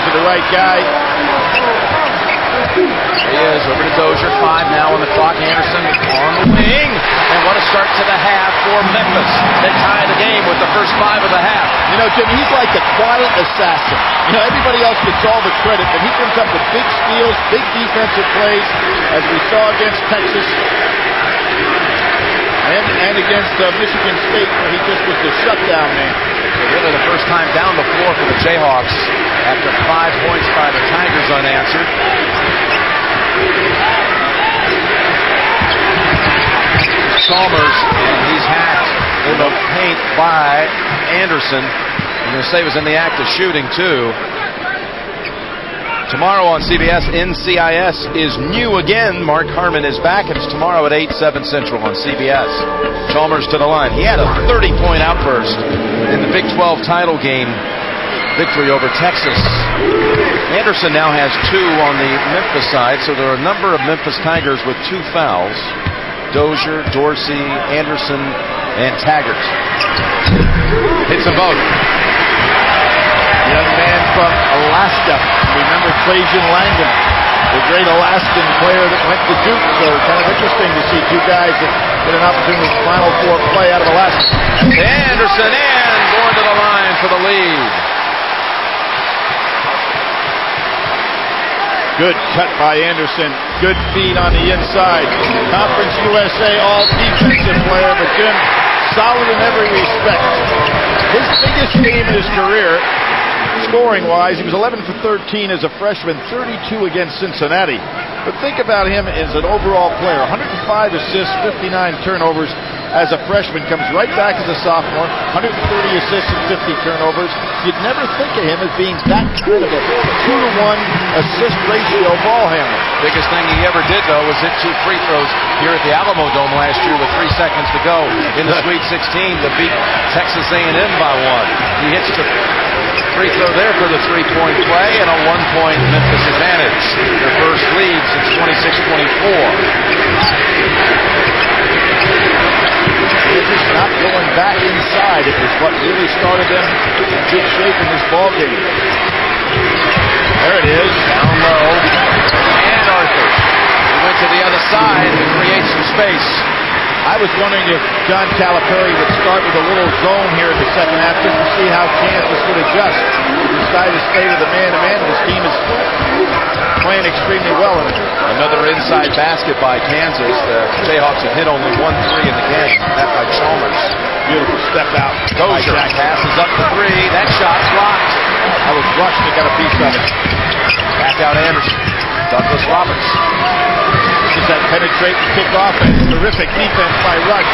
to the right guy. He is over to Dozier. 5 now on the clock. Anderson on the wing. And what a start to the half for Memphis. They tie the game with the first 5 of the half. You know, Jim, he's like the quiet assassin. You know, everybody else gets all the credit, but he comes up with big steals, big defensive plays, as we saw against Texas and against Michigan State, where he just was the shutdown man. So really the first time down the floor for the Jayhawks after 5 points by the Tigers unanswered. Chalmers, and he's hacked in the paint by Anderson. I'm going to say he was in the act of shooting, too. Tomorrow on CBS, NCIS is new again. Mark Harmon is back. It's tomorrow at 8, 7 Central on CBS. Chalmers to the line. He had a 30-point outburst in the Big 12 title game victory over Texas. Anderson now has 2 on the Memphis side, so there are a number of Memphis Tigers with 2 fouls. Dozier, Dorsey, Anderson, and Taggart. Hits them both. Young man from Alaska. Remember Trajan Langdon, the great Alaskan player that went to Duke. So kind of interesting to see 2 guys that get an opportunity to Final Four play out of Alaska. Anderson and going to the line for the lead. Good cut by Anderson. Good feed on the inside. Conference USA all-defensive player, but Jim, solid in every respect. His biggest game in his career, scoring-wise, he was 11 for 13 as a freshman, 32 against Cincinnati. But think about him as an overall player. 105 assists, 59 turnovers as a freshman. Comes right back as a sophomore. 130 assists and 50 turnovers. You'd never think of him as being that kind of a 2-to-1 assist ratio ball handler. Biggest thing he ever did, though, was hit 2 free throws here at the Alamo Dome last year with 3 seconds to go in the Sweet 16 to beat Texas A&M by 1. He hits the free throw there for the 3-point play and a 1-point Memphis advantage. Their first lead since 26-24. Kansas not going back inside. It was what really started them in good shape in this ball game. There it is. Down low. And Arthur. He went to the other side to create some space. I was wondering if John Calipari would start with a little zone here in the second half just to see how Kansas would adjust. He decided to stay with the man-to-man. This team is playing extremely well in it. Another inside basket by Kansas. The Jayhawks have hit only 1 3 in the game. That by Chalmers. Beautiful step out. Dozier passes up the 3. That shot blocked. That was Rush that got a piece of it. Back out Anderson. Douglas Roberts. This is that penetrating kick offense. Terrific defense by Rush.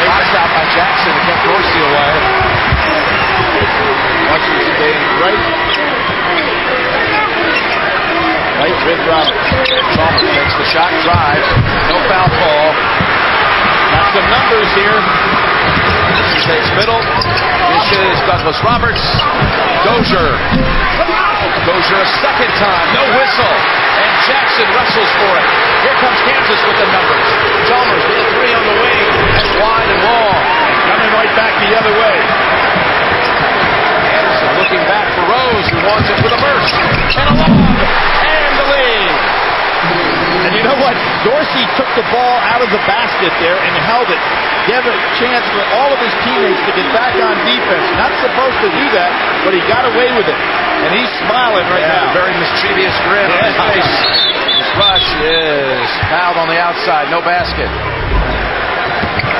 Box out by Jackson to keep Dorsey away. Rush is staying right with Roberts. Chalmers takes the shot, drives. No foul call. Got some numbers here. He takes middle. Dishes Douglas Roberts. Dozier. Dozier a second time. No whistle. And Jackson wrestles for it. Here comes Kansas with the numbers. Chalmers with a 3 on the wing. That's wide and long. Coming right back the other way. Anderson looking back for Rose, who wants it with a burst. And a lob. And the lead. And you know what? Dorsey took the ball out of the basket there and held it. Gave a chance for all of his teammates to get back on defense. Not supposed to do that, but he got away with it. And he's smiling right now. Very mischievous grin on his face. Rush is fouled on the outside. No basket.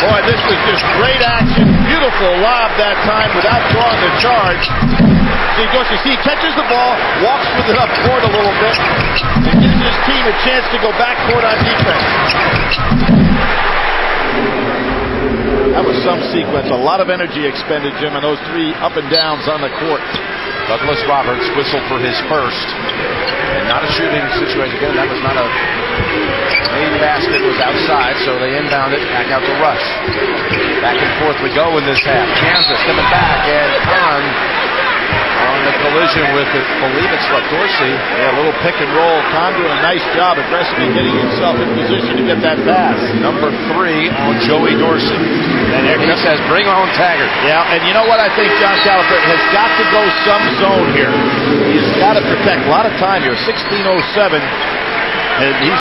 Boy, this was just great action. Beautiful lob that time without drawing the charge. See, he catches the ball, walks with it up court a little bit, and gives his team a chance to go back court on defense. That was some sequence. A lot of energy expended, Jim, on those 3 up and downs on the court. Douglas Roberts whistled for his first. And not a shooting situation. Again, that was not a main basket. Was outside, so they inbound it back out to Rush. Back and forth we go in this half. Kansas coming back and on the collision with it. Believe it's Dorsey. Yeah, a little pick and roll. Con doing a nice job aggressively getting himself in position to get that pass. Number 3 on Joey Dorsey. And he says, bring on Taggart. Yeah, and you know what? I think John Calipari has got to go some zone here. He's got to to protect. A lot of time here. 16:07. And he's